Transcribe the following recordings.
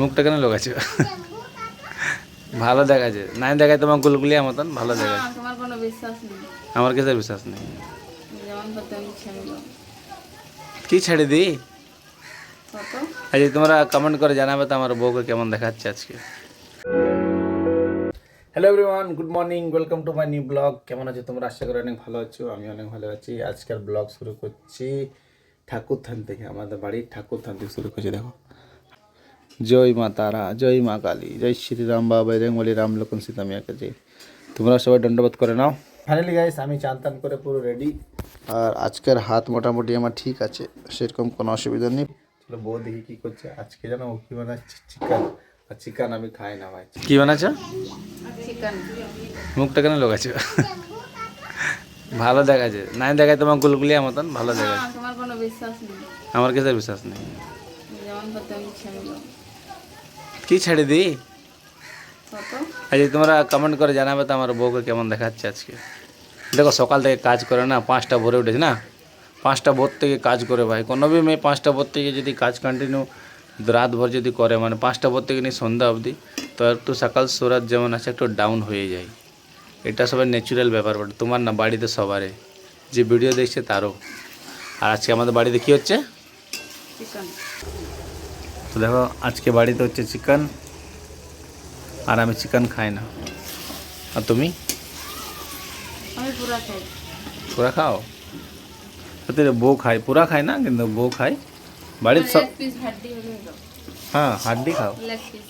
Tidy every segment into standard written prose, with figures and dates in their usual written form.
মুখটা কেন লোকাচ্ছো? ভালো দেখাচ্ছে, নাই দেখায় তোমার গুলগুলিয়া মতন ভালো দেখাচ্ছে। তোমার কোনো বিশ্বাস নেই। আমার কিসের বিশ্বাস নেই? যেমন করতে আমি ছেড়ে দাও। কি ছেড়ে দিই? কত আজ তোমরা কমেন্ট করে জানাবে তো আমার বউকে কেমন দেখাচ্ছে আজকে। Hello everyone, good morning, welcome to my new blog. কেমন আছো তোমরা? আশা করি অনেক ভালো আছো, আমি অনেক ভালো আছি। আজকের ব্লগ শুরু করছি ঠাকুরথান থেকে, আমাদের বাড়ির ঠাকুরথান থেকে শুরু করছি। দেখো, জয় মা তারা, জয় মা কালী, জয় শ্রীরাম বাবা রেঙ্গলি রাম লক্ষণ সীতা মিয়াকে জয়। তোমরা সবাই দণ্ডবোধ করে নাও। ফাইনালি গাইস, আমি চান টান করে পুরো রেডি, আর আজকের হাত মোটামুটি আমার ঠিক আছে, সেরকম কোনো অসুবিধা নেই। চলো বউ দেখি কী করছে আজকে। জানো ও কী বানাচ্ছে? চিকেন। আর চিকেন আমি খাই না ভাই। কী বানাচ্ছ? চিকেন। মুখটা কেন লোকাচ্ছো? ভালো দেখাচ্ছে, নাই দেখায় তোমার গুলগুলিয়া মতন ভালো দেখাচ্ছে। তোমার কোনো বিশ্বাস নেই। আমার কিসের বিশ্বাস নেই? যেমন করতে আমি ছেড়ে দাও। কি ছেড়ে দিই? কত আজ তোমরা কমেন্ট করে জানাবে তো আমার বউকে কেমন দেখাচ্ছে আজকে। দেখো সকাল থেকে কাজ করে না, 5টা ভোরে উঠেছে না, 5টা ভোর থেকে কাজ করে ভাই। কোনো भी মেয়ে 5টা ভোর থেকে যদি কাজ কন্টিনিউ রাত ভর যদি করে, মানে 5টা ভোর থেকে নিয়ে সন্ধ্যা অবধি, তো একটু সকাল সুরাত যেমন আছে একটু ডাউন হয়ে যায়। এটা সবার ন্যাচুরাল ব্যাপার, বাট তোমার না, বাড়িতে সবারে যে ভিডিও দেখছে তারও। আর আজকে আমাদের বাড়িতে কী হচ্ছে? চিকেন। তো দেখো আজকে বাড়িতে হচ্ছে চিকেন, আর আমি চিকেন খাই না। আর তুমি? আমি পুরা খাই। পুরা খাও? সত্যি বউ খায়, পুরা খায় না, কিন্তু বউ খায় বাড়ির সব। লেগ পিস হাড্ডি হলে দাও। হ্যাঁ, হাড্ডি খাও। Leg piece.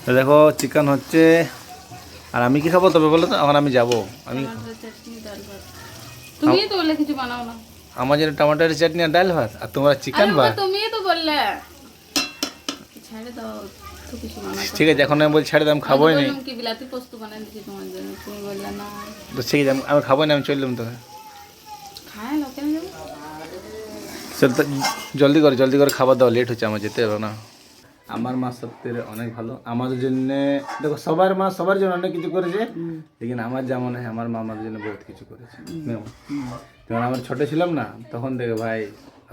তো দেখো চিকেন হচ্ছে, আর আমি কি খাবো তবে বলো তো? এখন আমি যাবো, আমি টমেটো চাটনি ডাল ভাত। তুমি তো বললে কিছু বানাও না। আমার জন্য টমেটোর চাটনি আর ডাল ভাত, আর তোমরা চিকেন ভাত। তুমি তো বললে ছেড়ে দাও, তো কিছু বানাও। ঠিক আছে, এখন আমি বলছি ছেড়ে দাও, আমি খাবোই না। কি বিলাতি পোস্ত বানাই দিচ্ছি তোমার জন্য, তুমি বললে না। তো ঠিক আছে, আমি খাবোই না, আমি চললাম। তো খায় না কেন যাবো? চল তো, জলদি করে খাবার দাও, লেট হচ্ছে, আমার যেতে হবে না। আমার মা সত্যি অনেক ভালো আমাদের জন্য। দেখো সবার মা সবার জন্য অনেক কিছু করেছে, লেকিন আমার যেমন হয়, আমার মা আমাদের জন্য বহুত কিছু করেছে। যখন আমরা ছোট ছিলাম না, তখন থেকে ভাই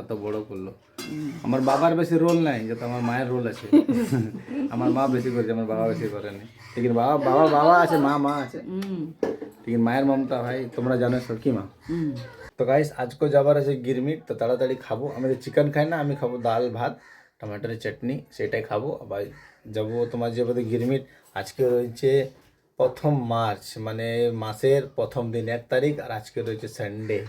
এত বড় করলো। আমার বাবার বেশি রোল নাই, যত আমার মায়ের রোল আছে। আমার মা বেশি করেছে, আমার বাবা বেশি করেনি। লেকিন বাবা আছে, মা আছে, লেকিন মায়ের মমতা ভাই তোমরা জানো সব কি মা। তো গাইস আজকে যাবার আছে গিরমিট, তো তাড়াতাড়ি খাবো। আমি তো চিকেন খাই না, আমি খাবো ডাল ভাত টমেটোর চাটনি, সেটাই খাবো। আবার যাবো তোমার যে বলতে গিরমিট। আজকে রয়েছে 1 মার্চ, মানে মাসের প্রথম দিন 1 তারিখ, আর আজকে রয়েছে সানডে।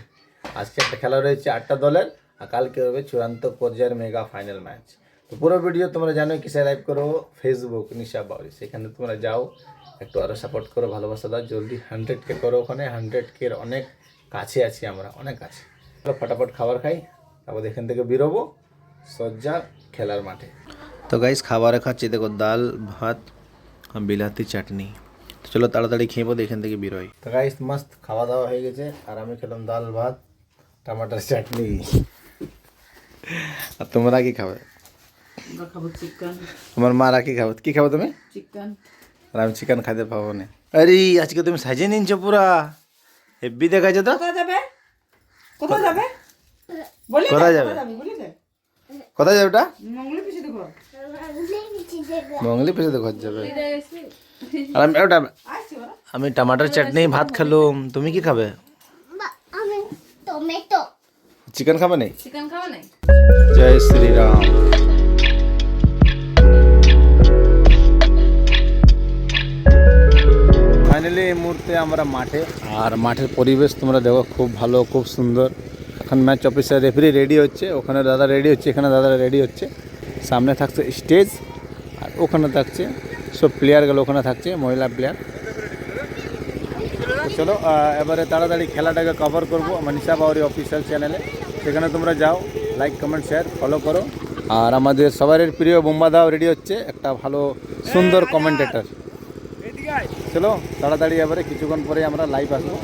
আজকে একটা খেলা রয়েছে 8টা দলের, আর কালকে হবে চূড়ান্ত পর্যায়ের মেগা ফাইনাল ম্যাচ। তো পুরো ভিডিও তোমরা জানো কিসে লাইভ করো, ফেসবুক নিশা বাউরি, সেখানে তোমরা যাও, একটু আরও সাপোর্ট করো, ভালোবাসা দাও, জলদি 100K করো। ওখানে 100K অনেক কাছে আছি আমরা, অনেক কাছে। চলো ফটাফট খাবার খাই, তারপর এখান থেকে বেরোবো সজ্জা খেলার মাঠে। তো গাইস খাবারে খাচ্ছি, দেখো ডাল ভাত বিলাতি চাটনি। তো চলো তাড়াতাড়ি খেয়ে বোধ এখান থেকে বেরোই। তো গাইস মস্ত খাওয়া দাওয়া হয়ে গেছে, আর আমি খেলাম ডাল ভাত টমাটার চাটনি। আর তোমরা কি খাবে? খাবো চিকেন। তোমার মারা কি খাবে? কি খাবে তুমি? চিকেন। আর আমি চিকেন খাইতে পাবো না। আরে আজকে তুমি সাজিয়ে নিনছো পুরা, হেব্বি দেখাচ্ছে তো। কোথায় যাবে? কোথায় যাবে? বলি কোথায় যাবে? বলি দে। কোথায় যাবে ওটা? মঙ্গলে পিছে দেখো। মঙ্গলি পেছনে ঘর যাবে। আর আমি টমাটার চাটনি ভাত খেলুম। তুমি কি খাবে? আমি টমেটো। চিকেন খাবে না? চিকেন খাবে না? জয় শ্রীরাম। ফাইনালি এই মুহূর্তে আমরা মাঠে, আর মাঠের পরিবেশ তোমরা দেখো, খুব ভালো, খুব সুন্দর। এখন ম্যাচ অফিসার রেফারি রেডি হচ্ছে, ওখানে দাদা রেডি হচ্ছে, এখানে দাদা রেডি হচ্ছে। সামনে থাকছে স্টেজ, আর ওখানে থাকছে সব প্লেয়ারগুলো, ওখানে থাকছে মহিলা প্লেয়ার। চলো এবারে তাড়াতাড়ি খেলাটাকে কভার করবো আমার নিশা বাউরি অফিসিয়াল চ্যানেলে। সেখানে তোমরা যাও, লাইক কমেন্ট শেয়ার ফলো করো। আর আমাদের সবারের প্রিয় বোম্বা দাও রেডি হচ্ছে, একটা ভালো সুন্দর কমেন্টেটর। চলো তাড়াতাড়ি এবারে কিছুক্ষণ পরে আমরা লাইভ আসবো।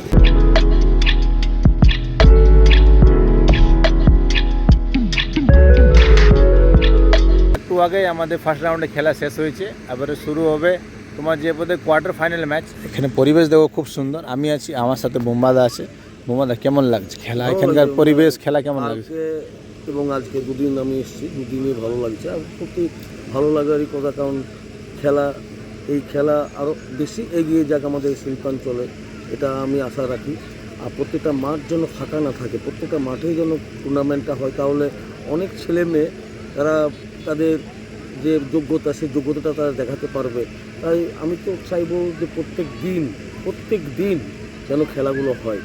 একটু আগে আমাদের ফার্স্ট রাউন্ডে খেলা শেষ হয়েছে, এবারে শুরু হবে তোমার যে বোধহয় কোয়ার্টার ফাইনাল ম্যাচ। এখানে পরিবেশ দেখো খুব সুন্দর, আমি আছি, আমার সাথে বোম্বাদা আছে। বোম্বাদা কেমন লাগছে খেলা, এখানকার পরিবেশ খেলা কেমন লাগছে? এবং আজকে দুদিন আমি এসেছি, দুদিনই ভালো লাগছে। আর প্রতি ভালো লাগারই কথা, কারণ এই খেলা আরও বেশি এগিয়ে যাক আমাদের শিল্পাঞ্চলে, এটা আমি আশা রাখি। আর প্রত্যেকটা মাঠ যেন ফাঁকা না থাকে, প্রত্যেকটা মাঠেই যেন টুর্নামেন্টটা হয়, তাহলে অনেক ছেলে মেয়ে তারা তাদের যে যোগ্যতা, সেই যোগ্যতাটা তারা দেখাতে পারবে। তাই আমি তো চাইবো যে প্রত্যেক দিন যেন খেলাগুলো হয়,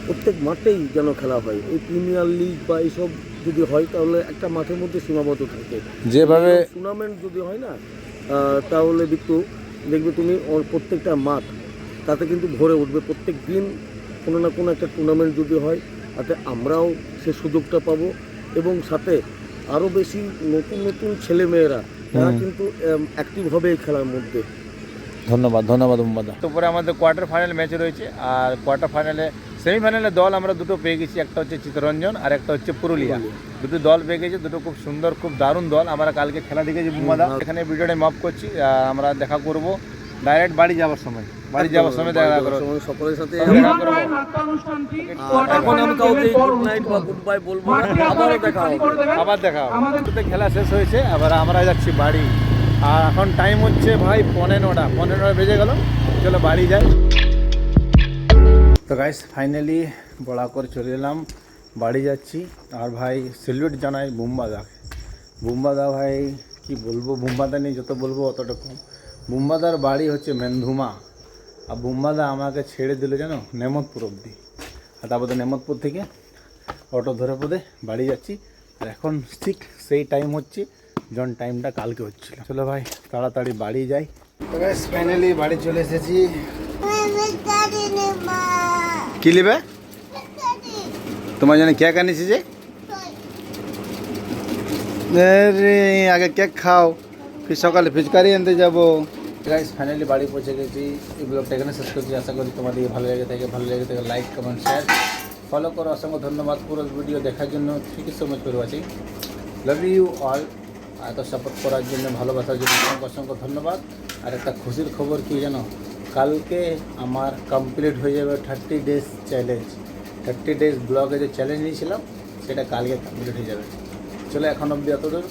প্রত্যেক মাঠেই যেন খেলা হয়। এই প্রিমিয়ার লিগ বা এইসব যদি হয় তাহলে একটা মাঠের মধ্যে সীমাবদ্ধ থাকে। যেভাবে টুর্নামেন্ট যদি হয় না, তাহলে দেখবে তুমি প্রত্যেকটা মাঠ তাতে কিন্তু ভরে উঠবে। প্রত্যেক দিন কোনো না কোনো একটা টুর্নামেন্ট যদি হয়, তাতে আমরাও সে সুযোগটা পাবো, এবং সাথে আরও বেশি নতুন ছেলেমেয়েরা তারা কিন্তু অ্যাক্টিভ হবে এই খেলার মধ্যে। ধন্যবাদ বুম্বাদা। তারপরে আমাদের কোয়ার্টার ফাইনাল ম্যাচ রয়েছে, আর কোয়ার্টার ফাইনালে সেমিফাইনালে দল আমরা দুটো পেয়ে গেছি, একটা হচ্ছে চিত্তরঞ্জন আর একটা হচ্ছে পুরুলিয়া। দুটো দল পেয়ে গেছে, দুটো খুব সুন্দর খুব দারুণ দল। আমরা কালকে খেলা দেখেছি বুম্বাদা। এখানে ভিডিওটা মাপ করছি, আমরা দেখা করব ডাইরেক্ট বাড়ি যাওয়ার সময় দেখা করবো সকলের সাথে। দেখা করবো। এখন আমি কাউকে গুড নাইট বা গুড বাই বলবো না, আবারও দেখা হবে। আবার দেখা হবে। আমাদের খেলা শেষ হয়েছে, আবার আমরা যাচ্ছি বাড়ি। আর এখন টাইম হচ্ছে ভাই 15:15 বেজে গেল, চলো বাড়ি যাই। তো গাইস ফাইনালি বড়া করে চলে এলাম, বাড়ি যাচ্ছি। আর ভাই সেলিউট জানাই বুম্বাদা ভাই, কি বলবো, বুম্বাদা নিয়ে যত বলবো অতটা কম। বুম্বাদার বাড়ি হচ্ছে মেন্ধুমা, আর বুম্বাদা আমাকে ছেড়ে দিল জানো নেমতপুর অবধি। আর তারপরে নেমতপুর থেকে অটো ধরে পদে বাড়ি যাচ্ছি। আর এখন ঠিক সেই টাইম হচ্ছে যখন টাইমটা কালকে হচ্ছিল। চলো ভাই তাড়াতাড়ি বাড়ি যাই। তো গাইস ফাইনালি বাড়ি চলে এসেছি। কি নেবে তোমার জন্য? কেক আনিছি যে, আরে আগে কেক খাও, ফির সকালে ফিচকারি আনতে যাবো। গাইস ফাইনালি বাড়ি পৌঁছে গেছি। এই ব্লগটা এখানে শেষ করছি। আশা করি তোমাদের ভালো লেগে থাকে লাইক কমেন্ট শেয়ার ফলো করো। অসংখ্য ধন্যবাদ পুরো ভিডিও দেখার জন্য। Thank you so much for watching, love you all. এত সাপোর্ট করার জন্য, ভালোবাসার জন্য অসংখ্য ধন্যবাদ। আর একটা খুশির খবর কি জানো, কালকে আমার কমপ্লিট হয়ে যাবে 30 ডেজ চ্যালেঞ্জ। 30 ডেজ ব্লগে যে চ্যালেঞ্জ নিয়েছিলাম সেটা কালকে কমপ্লিট হয়ে যাবে। চলো এখন অবধি এত দূর।